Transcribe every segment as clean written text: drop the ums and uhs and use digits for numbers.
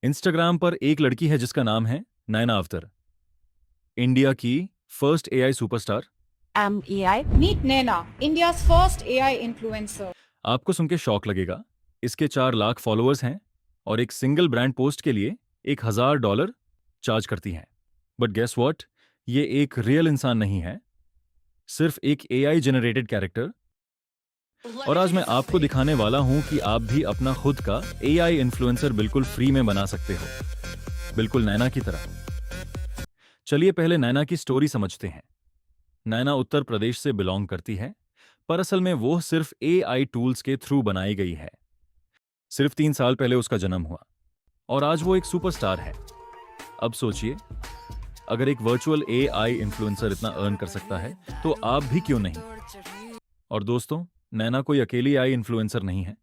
Instagram पर एक लड़की है जिसका नाम है नैना अख्तर, इंडिया की first AI superstar. AI. Meet Naina, India's first AI influencer. आपको सुन के शौक लगेगा। इसके 4 लाख फॉलोअर्स हैं और एक सिंगल ब्रांड पोस्ट के लिए $1000 चार्ज करती हैं। बट गेस व्हाट, ये एक रियल इंसान नहीं है, सिर्फ एक एआई जनरेटेड कैरेक्टर। और आज मैं आपको दिखाने वाला हूं कि आप भी अपना खुद का एआई इन्फ्लुएंसर बिल्कुल फ्री में बना सकते हो, बिल्कुल नैना की तरह। चलिए पहले नैना की स्टोरी समझते हैं। नैना उत्तर प्रदेश से बिलोंग करती है, पर असल में वो सिर्फ एआई टूल्स के थ्रू बनाई गई है। सिर्फ 3 साल पहले उसका जन्म हुआ और आज वो एक सुपरस्टार है। अब सोचिए, अगर एक वर्चुअल एआई इन्फ्लुएंसर इतना अर्न कर सकता है तो आप भी क्यों नहीं। और दोस्तों, नैना कोई अकेली आई इन्फ्लुएंसर नहीं है।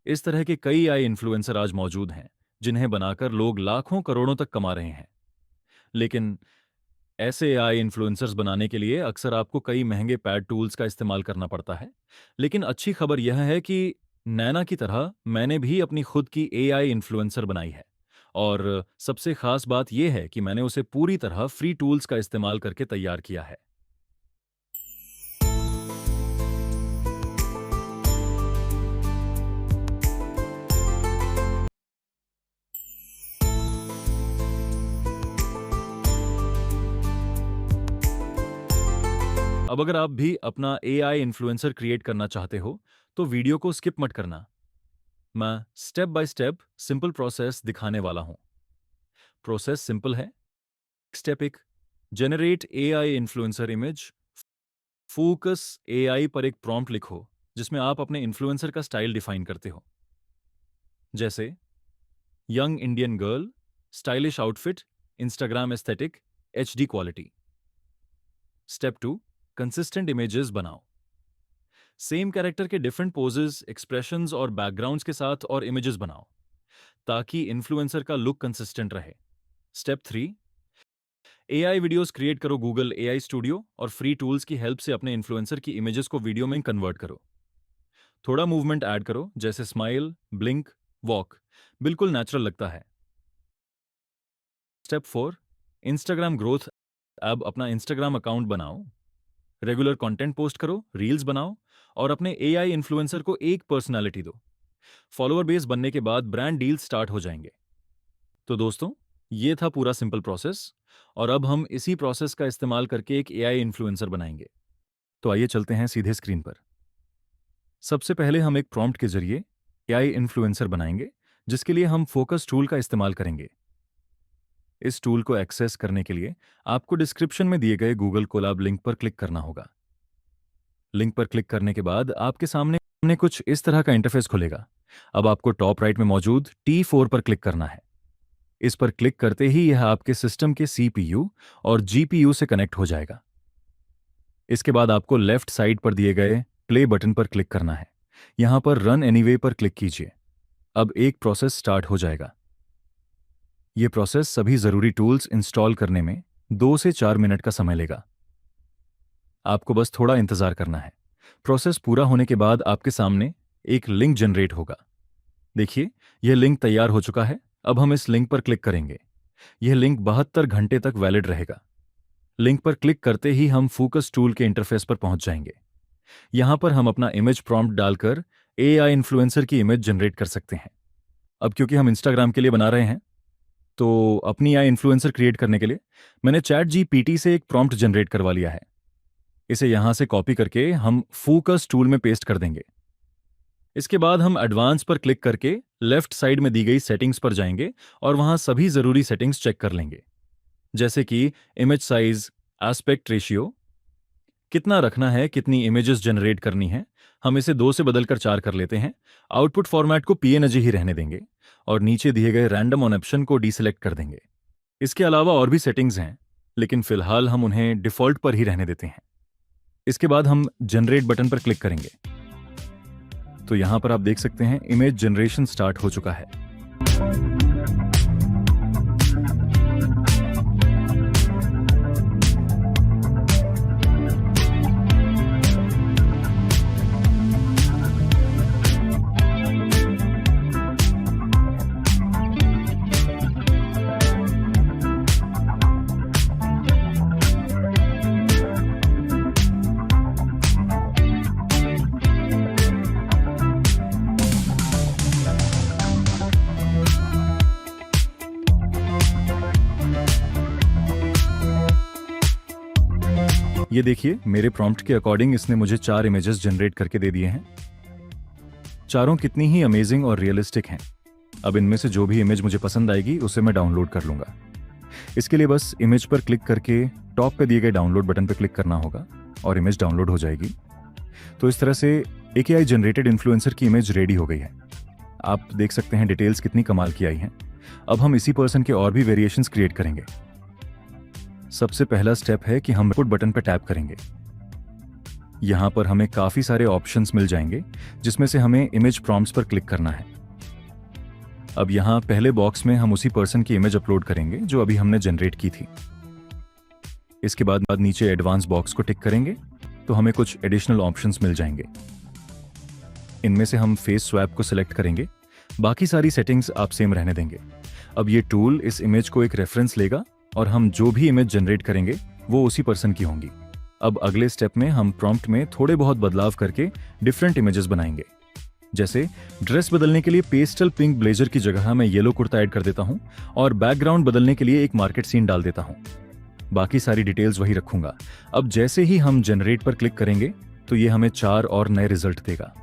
इस तरह के कई आई इन्फ्लुएंसर आज मौजूद हैं जिन्हें बनाकर लोग लाखों करोड़ों तक कमा रहे हैं। लेकिन ऐसे एआई इन्फ्लुएंसर्स बनाने के लिए अक्सर आपको कई महंगे पैड टूल्स का इस्तेमाल करना पड़ता है। लेकिन अच्छी खबर यह है कि नैना की तरह मैंने भी अपनी खुद की एआई इन्फ्लुएंसर बनाई है, और सबसे खास बात यह है कि मैंने उसे पूरी तरह फ्री टूल्स का इस्तेमाल करके तैयार किया है। अब अगर आप भी अपना एआई इन्फ्लुएंसर क्रिएट करना चाहते हो तो वीडियो को स्किप मत करना। मैं step by step simple process दिखाने वाला हूं। प्रोसेस सिंपल है। Step 1, generate AI influencer image. Focus AI पर एक प्रॉम्प्ट लिखो जिसमें आप अपने इन्फ्लुएंसर का स्टाइल डिफाइन करते हो, जैसे young Indian girl, stylish outfit, Instagram aesthetic, HD quality. Step 2, consistent images बनाओ। सेम कैरेक्टर के डिफरेंट पोजेस, एक्सप्रेशंस और बैकग्राउंड्स के साथ और इमेजेस बनाओ ताकि इन्फ्लुएंसर का लुक कंसिस्टेंट रहे। स्टेप 3, एआई वीडियोस क्रिएट करो गूगल एआई स्टूडियो और फ्री टूल्स की हेल्प से अपने इन्फ्लुएंसर की इमेजेस को वीडियो में कन्वर्ट करो। थोड़ा मूवमेंट ऐड करो, जैसे स्माइल, ब्लिंक, वॉक, बिल्कुल नेचुरल लगता है। Step 4, Instagram growth. अब अपना इंस्टाग्राम अकाउंट बनाओ, रेगुलर कंटेंट पोस्ट करो, रील्स बनाओ और अपने एआई इन्फ्लुएंसर को एक पर्सनालिटी दो। फॉलोअर बेस बनने के बाद ब्रांड डील स्टार्ट हो जाएंगे। तो दोस्तों, ये था पूरा सिंपल प्रोसेस, और अब हम इसी प्रोसेस का इस्तेमाल करके एक एआई इन्फ्लुएंसर बनाएंगे। तो आइए चलते हैं सीधे स्क्रीन पर। सबसे पहले हम एक प्रॉम्प्ट के जरिए एआई इन्फ्लुएंसर बनाएंगे, जिसके लिए हम फोकस टूल का इस्तेमाल करेंगे। इस टूल को एक्सेस करने के लिए आपको डिस्क्रिप्शन में दिए गए गूगल कोलैब लिंक पर क्लिक करना होगा। लिंक पर क्लिक करने के बाद आपके सामने कुछ इस तरह का इंटरफेस खुलेगा। अब आपको टॉप राइट में मौजूद T4 पर क्लिक करना है। इस पर क्लिक करते ही यह आपके सिस्टम के CPU और GPU से कनेक्ट हो जाएगा। इसके बाद आपको लेफ्ट साइड पर दिए गए प्ले बटन पर क्लिक करना है। यहां पर रन एनीवे पर क्लिक कीजिए। अब एक प्रोसेस स्टार्ट हो जाएगा। यह प्रोसेस सभी जरूरी टूल्स इंस्टॉल करने में 2 से 4 मिनट का समय लेगा। आपको बस थोड़ा इंतजार करना है। प्रोसेस पूरा होने के बाद आपके सामने एक लिंक जनरेट होगा। देखिए, यह लिंक तैयार हो चुका है। अब हम इस लिंक पर क्लिक करेंगे। यह लिंक 72 घंटे तक वैलिड रहेगा। लिंक पर क्लिक करते ही हम फोकस टूल के इंटरफेस पर पहुंच जाएंगे। यहां पर हम अपना इमेज प्रॉम्प्ट डालकर एआई इन्फ्लुएंसर की इमेज जनरेट कर सकते हैं। अब क्योंकि हम इंस्टाग्राम के लिए बना रहे हैं, तो अपनी एआई इन्फ्लुएंसर क्रिएट करने के लिए मैंने ChatGPT से एक प्रॉम्प्ट जनरेट करवा लिया है। इसे यहां से कॉपी करके हम फोकस टूल में पेस्ट कर देंगे। इसके बाद हम एडवांस पर क्लिक करके लेफ्ट साइड में दी गई सेटिंग्स पर जाएंगे और वहां सभी जरूरी सेटिंग्स चेक कर लेंगे, जैसे कि इमेज साइज, एस्पेक्ट रेशियो, कितना रखना है, कितनी इमेजेस जनरेट करनी है। हम इसे 2 से बदलकर 4 कर लेते हैं। आउटपुट फॉर्मेट को PNG ही रहने देंगे और नीचे दिए गए रैंडम ऑन ऑप्शन को डीसेलेक्ट कर देंगे। इसके अलावा और भी सेटिंग्स हैं, लेकिन फिलहाल हम उन्हें डिफॉल्ट पर ही रहने देते हैं। इसके बाद हम जनरेट बटन पर क्लिक करेंगे। तो यहां पर आप देख सकते हैं इमेज जनरेशन स्टार्ट हो चुका है। ये देखिए, मेरे प्रॉम्प्ट के अकॉर्डिंग इसने मुझे 4 इमेजेस जनरेट करके दे दिए हैं। चारों कितनी ही अमेजिंग और रियलिस्टिक हैं। अब इनमें से जो भी इमेज मुझे पसंद आएगी उसे मैं डाउनलोड कर लूंगा। इसके लिए बस इमेज पर क्लिक करके टॉप पे दिए गए डाउनलोड बटन पर क्लिक करना होगा और इमेज डाउनलोड हो जाएगी। तो इस तरह से एक AI जनरेटेड इन्फ्लुएंसर की इमेज रेडी हो गई है। आप देख सकते हैं डिटेल्स कितनी कमाल की आई हैं। अब हम इसी पर्सन के और भी वेरिएशंस क्रिएट करेंगे। सबसे पहला स्टेप है कि हम पुट बटन पर टैप करेंगे। यहां पर हमें काफी सारे ऑप्शंस मिल जाएंगे, जिसमें से हमें इमेज प्रॉम्प्ट्स पर क्लिक करना है। अब यहां पहले बॉक्स में हम उसी पर्सन की इमेज अपलोड करेंगे जो अभी हमने जनरेट की थी। इसके बाद नीचे एडवांस बॉक्स को टिक करेंगे तो हमें कुछ एडिशनल ऑप्शंस मिल जाएंगे। इनमें से हम फेस स्वैप को सिलेक्ट करेंगे, बाकी सारी सेटिंग्स आप सेम रहने देंगे। अब ये टूल इस इमेज को एक रेफरेंस लेगा और हम जो भी इमेज जनरेट करेंगे वो उसी पर्सन की होंगी। अब अगले स्टेप में हम प्रॉम्प्ट में थोड़े बहुत बदलाव करके डिफरेंट इमेजेस बनाएंगे। जैसे ड्रेस बदलने के लिए पेस्टल पिंक ब्लेजर की जगह मैं येलो कुर्ता ऐड कर देता हूं और बैकग्राउंड बदलने के लिए एक मार्केट सीन डाल देता हूं। बाकी सारी डिटेल्स वही रखूंगा। अब जैसे ही हम जनरेट पर क्लिक करेंगे तो ये हमें 4 और नए रिजल्ट देगा।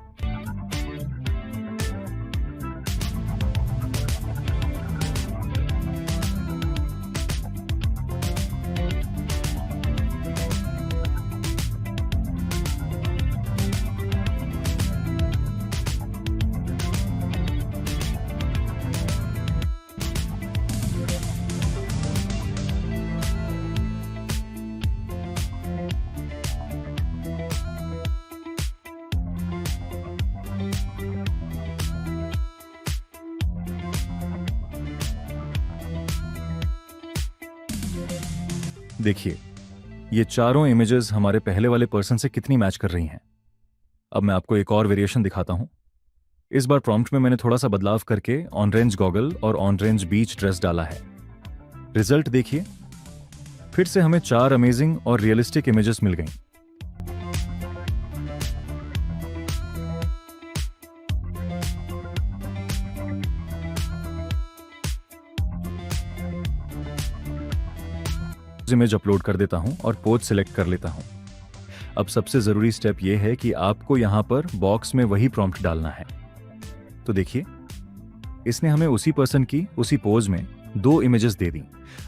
देखिए, ये चारों इमेजेस हमारे पहले वाले पर्सन से कितनी मैच कर रही हैं। अब मैं आपको एक और वेरिएशन दिखाता हूं। इस बार प्रॉम्प्ट में मैंने थोड़ा सा बदलाव करके ऑन रेंज गॉगल और ऑन रेंज बीच ड्रेस डाला है। रिजल्ट देखिए, फिर से हमें 4 अमेजिंग और रियलिस्टिक इमेजेस मिल गई। इमेज अपलोड कर देता हूं और पोज सिलेक्ट कर लेता हूं। अब सबसे जरूरी स्टेप यह है कि आपको यहां पर बॉक्स में वही प्रॉम्प्ट डालना है। तो देखिए, इसने हमें उसी पर्सन की उसी पोज में 2 इमेजेस दे दी।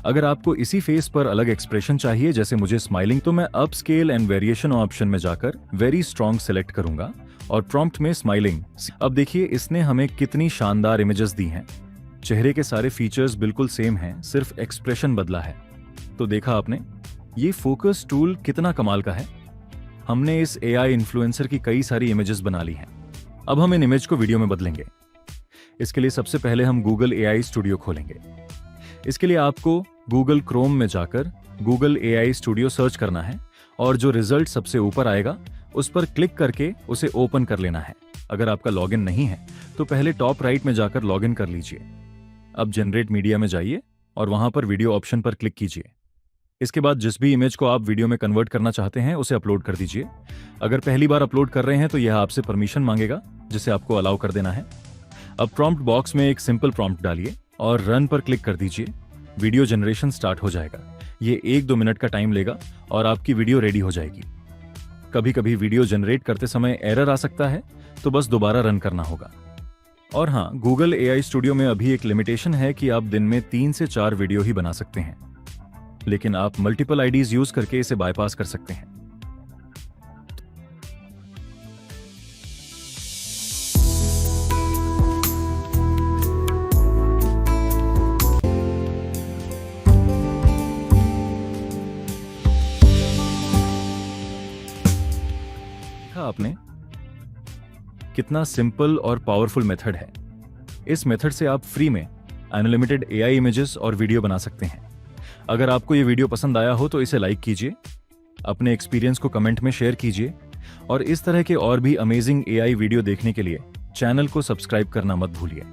अगर आपको इसी फेस पर अलग एक्सप्रेशन चाहिए, जैसे मुझे स्माइलिंग, तो मैं up scale and variation option में जाकर वेरी स्ट्रॉन्ग सिलेक्ट करूंगा और प्रॉम्प्ट में स्माइलिंग। अब देखिए, इसने हमें कितनी शानदार इमेजेस दी हैं। चेहरे के सारे फीचर्स बिल्कुल सेम हैं, सिर्फ एक्सप्रेशन बदला है। तो देखा आपने, ये फोकस टूल कितना कमाल का है। हमने इस AI इन्फ्लुएंसर की कई सारी इमेजेस बना ली हैं। अब हम इन इमेज को वीडियो में बदलेंगे। इसके लिए सबसे पहले हम गूगल AI स्टूडियो खोलेंगे। इसके लिए आपको गूगल क्रोम में जाकर गूगल AI स्टूडियो सर्च करना है और जो रिजल्ट सबसे ऊपर आएगा उस पर क्लिक करके उसे ओपन कर लेना है। अगर आपका लॉगिन नहीं है तो पहले टॉप राइट में जाकर लॉगिन कर लीजिए। अब जनरेट मीडिया में जाइए और वहां पर वीडियो ऑप्शन पर क्लिक कीजिए। इसके बाद जिस भी इमेज को आप वीडियो में कन्वर्ट करना चाहते हैं उसे अपलोड कर दीजिए। अगर पहली बार अपलोड कर रहे हैं तो यह आपसे परमिशन मांगेगा, जिसे आपको अलाउ कर देना है। अब प्रॉम्प्ट बॉक्स में एक सिंपल प्रॉम्प्ट डालिए और रन पर क्लिक कर दीजिए। वीडियो जनरेशन स्टार्ट हो जाएगा। ये 1-2 मिनट का टाइम लेगा और आपकी वीडियो रेडी हो जाएगी। कभी कभी वीडियो जनरेट करते समय एरर आ सकता है, तो बस दोबारा रन करना होगा। और हाँ, गूगल AI स्टूडियो में अभी एक लिमिटेशन है कि आप दिन में 3 से 4 वीडियो ही बना सकते हैं, लेकिन आप मल्टीपल आईडीज यूज करके इसे बाईपास कर सकते हैं। देखा आपने, कितना सिंपल और पावरफुल मेथड है। इस मेथड से आप फ्री में अनलिमिटेड AI इमेजेस और वीडियो बना सकते हैं। अगर आपको ये वीडियो पसंद आया हो तो इसे लाइक कीजिए, अपने एक्सपीरियंस को कमेंट में शेयर कीजिए और इस तरह के और भी अमेजिंग AI वीडियो देखने के लिए चैनल को सब्सक्राइब करना मत भूलिए।